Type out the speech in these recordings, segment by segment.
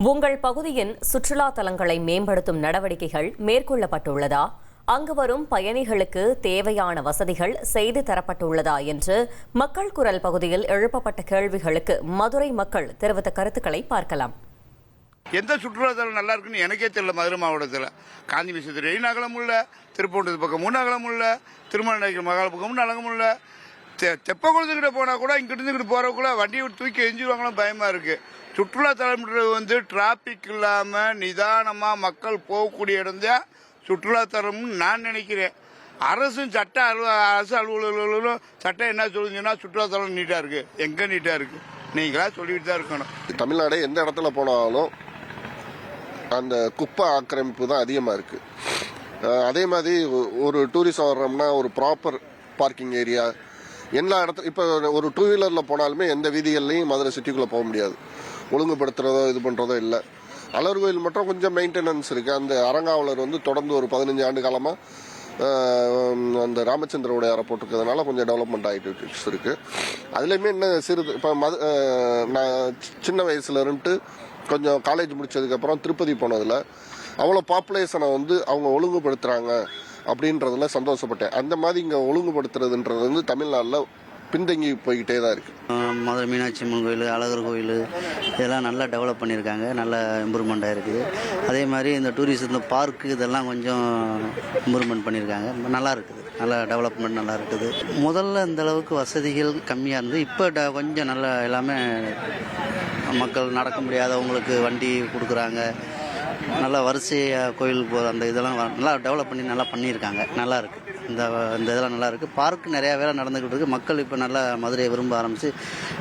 உங்கள் பகுதியின் சுற்றுலா தலங்களை மேம்படுத்தும் நடவடிக்கைகள் மேற்கொள்ளப்பட்டுள்ளதா? அங்கு வரும் பயணிகளுக்கு தேவையான வசதிகள் செய்து தரப்பட்டுள்ளதா என்று மக்கள் குரல் பகுதியில் எழுப்பப்பட்ட கேள்விகளுக்கு மதுரை மக்கள் தெரிவித்த கருத்துக்களை பார்க்கலாம். எந்த சுற்றுலாத்தலம் நல்லா இருக்குன்னு எனக்கே தெரியல. மதுரை மாவட்டத்தில் காந்தி மிஷத்து ரெயின் அகலம் உள்ள, திருப்பூண்டது பக்கம் முன் அகலம் உள்ள, திருமண மகால் பக்கம் அகலம் உள்ள, தெப்பக்குளத்துக்கிட்ட போனால் கூட இங்கிட்டு போகிறக்குள்ள வண்டியை தூக்கி எஞ்சிடுவாங்களும் பயமாக இருக்குது. சுற்றுலா தலம்ன்றது டிராபிக் இல்லாமல் நிதானமாக மக்கள் போகக்கூடிய இடம் தான் சுற்றுலாத்தலம்னு நான் நினைக்கிறேன். அரசு அலுவலர்களும் சட்டம் என்ன சொல்லுங்கன்னா சுற்றுலாத்தலம் நீட்டாக இருக்குது, எங்கே நீட்டாக இருக்குது, நீங்களா சொல்லிட்டு தான் இருக்கணும். தமிழ்நாடு எந்த இடத்துல போனாலும் அந்த குப்பை ஆக்கிரமிப்பு தான் அதிகமாக இருக்குது. அதே மாதிரி ஒரு டூரிஸ்ட் வர்றோம்னா ஒரு ப்ராப்பர் பார்க்கிங் ஏரியா எல்லா இடத்துல. இப்போ ஒரு டூ வீலரில் போனாலுமே எந்த வீதிகள்லையும் மதுரை சிட்டிக்குள்ளே போக முடியாது. ஒழுங்குபடுத்துறதோ இது பண்ணுறதோ இல்லை. அலர் கோயில் மட்டும் கொஞ்சம் மெயின்டெனன்ஸ் இருக்குது. அந்த அரங்காவலர் தொடர்ந்து ஒரு 15 ஆண்டு காலமாக அந்த ராமச்சந்திரோட ஏற போட்டிருக்கிறதுனால கொஞ்சம் டெவலப்மெண்ட் ஆகிட்டு இருக்குது. அதுலேயுமே என்ன இப்போ நான் சின்ன வயசுல இருந்துட்டு கொஞ்சம் காலேஜ் முடிச்சதுக்கப்புறம் திருப்பதி போனதில் அவ்வளோ பாப்புலேஷனை அவங்க ஒழுங்குபடுத்துகிறாங்க அப்படின்றதுல சந்தோஷப்பட்டேன். அந்த மாதிரி இங்கே ஒழுங்குபடுத்துறதுன்றது தமிழ்நாட்டில் பின்தங்கி போய்கிட்டே தான் இருக்குது. மதுரை மீனாட்சி அம்மன் கோயில், அழகர் கோயில் இதெல்லாம் நல்லா டெவலப் பண்ணியிருக்காங்க, நல்லா இம்ப்ரூவ்மெண்ட் ஆகிருக்குது. அதே மாதிரி இந்த டூரிஸ்ட் இந்த பார்க்கு இதெல்லாம் கொஞ்சம் இம்ப்ரூவ்மெண்ட் பண்ணியிருக்காங்க, நல்லா இருக்குது, நல்லா டெவலப்மெண்ட் நல்லா இருக்குது. முதல்ல இந்த அளவுக்கு வசதிகள் கம்மியாக இருந்து இப்போ கொஞ்சம் நல்லா எல்லாமே மக்கள் நடக்க முடியாதவங்களுக்கு வண்டி கொடுக்குறாங்க. நல்லா வரிசையாக கோயிலுக்கு போகிற அந்த இதெல்லாம் நல்லா டெவலப் பண்ணி நல்லா பண்ணியிருக்காங்க, நல்லா இருக்குது. இந்த இதெல்லாம் நல்லா இருக்குது. பார்க் நிறையா வேலை நடந்துக்கிட்டு இருக்குது. மக்கள் இப்போ நல்லா மதுரையை விரும்ப ஆரம்பித்து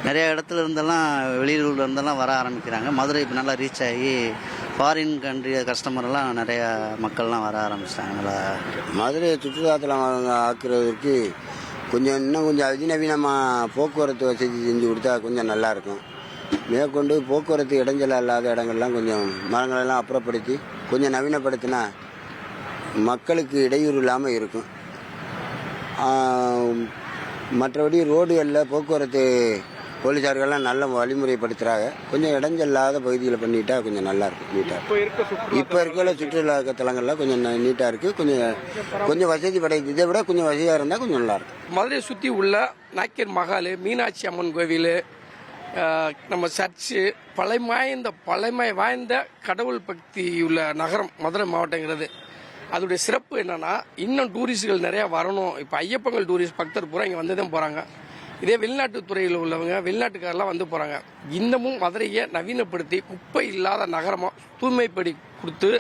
நிறையா இடத்துல இருந்தெல்லாம் வெளியூரில் இருந்தெல்லாம் வர ஆரம்பிக்கிறாங்க. மதுரை இப்போ நல்லா ரீச் ஆகி ஃபாரின் கண்ட்ரி கஸ்டமரெல்லாம் நிறையா மக்கள்லாம் வர ஆரம்பிச்சிட்டாங்க. நல்லா மதுரை சுற்றுலாத்தலம் ஆக்குறதுக்கு இன்னும் கொஞ்சம் அதிநவீனமாக போக்குவரத்து வசதி செஞ்சு கொடுத்தா கொஞ்சம் நல்லாயிருக்கும். மேற்கொண்டு போக்குவரத்து இடைஞ்சலாக இல்லாத இடங்கள்லாம் கொஞ்சம் மரங்களெல்லாம் அப்புறப்படுத்தி கொஞ்சம் நவீனப்படுத்தினா மக்களுக்கு இடையூறு இல்லாமல் இருக்கும். மற்றபடி ரோடுகளில் போக்குவரத்து போலீஸார்கள்லாம் நல்ல வழிமுறைப்படுத்துகிறாங்க. கொஞ்சம் இடைஞ்சல்லாத பகுதிகளை பண்ணிட்டா கொஞ்சம் நல்லாயிருக்கும், நீட்டாக. இப்போ இருக்கிற சுற்றுலா தலங்கள்லாம் கொஞ்சம் நீட்டாக இருக்குது. கொஞ்சம் வசதி படைக்குது. இதை விட கொஞ்சம் வசதியாக இருந்தால் கொஞ்சம் நல்லாயிருக்கும். மதுரையை சுற்றி உள்ள நாயக்கர் மகால், மீனாட்சி அம்மன் கோவில், நம்ம சர்ச்சு, பழமை வாய்ந்த கடவுள் பக்தி உள்ள நகரம் மதுரை மாவட்டங்கிறது. அதோடைய சிறப்பு என்னன்னா இன்னும் டூரிஸ்டுகள் நிறையா வரணும். இப்போ ஐயப்பங்கள் டூரிஸ்ட் பக்தர் பூரா இங்கே வந்து தான் போகிறாங்க. இதே வெளிநாட்டு துறையில் உள்ளவங்க வெளிநாட்டுக்காரெல்லாம் வந்து போகிறாங்க. இன்னமும் மதுரையை நவீனப்படுத்தி குப்பை இல்லாத நகரமாக தூய்மைப்படி கொடுத்து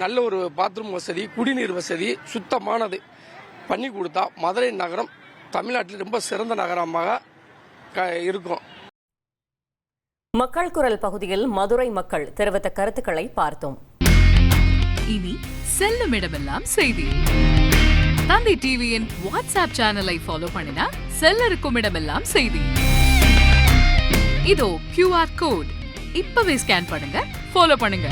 நல்ல ஒரு பாத்ரூம் வசதி, குடிநீர் வசதி சுத்தமானது பண்ணி கொடுத்தா மதுரை நகரம் தமிழ்நாட்டில் ரொம்ப சிறந்த நகரமாக இருக்கும். மக்கள் குரல் பகுதியில் மதுரை மக்கள் தெரிவித்த கருத்துக்களை பார்த்தோம். இனி செல்லும் இடமெல்லாம் செய்தி. தந்தி டிவியின் வாட்ஸ்அப் சேனலை ஃபாலோ பண்ணினா செல்ல இருக்கும் இடமெல்லாம் செய்தி. இதோ QR கோட் இப்பவே ஸ்கேன் பண்ணுங்க, ஃபாலோ பண்ணுங்க.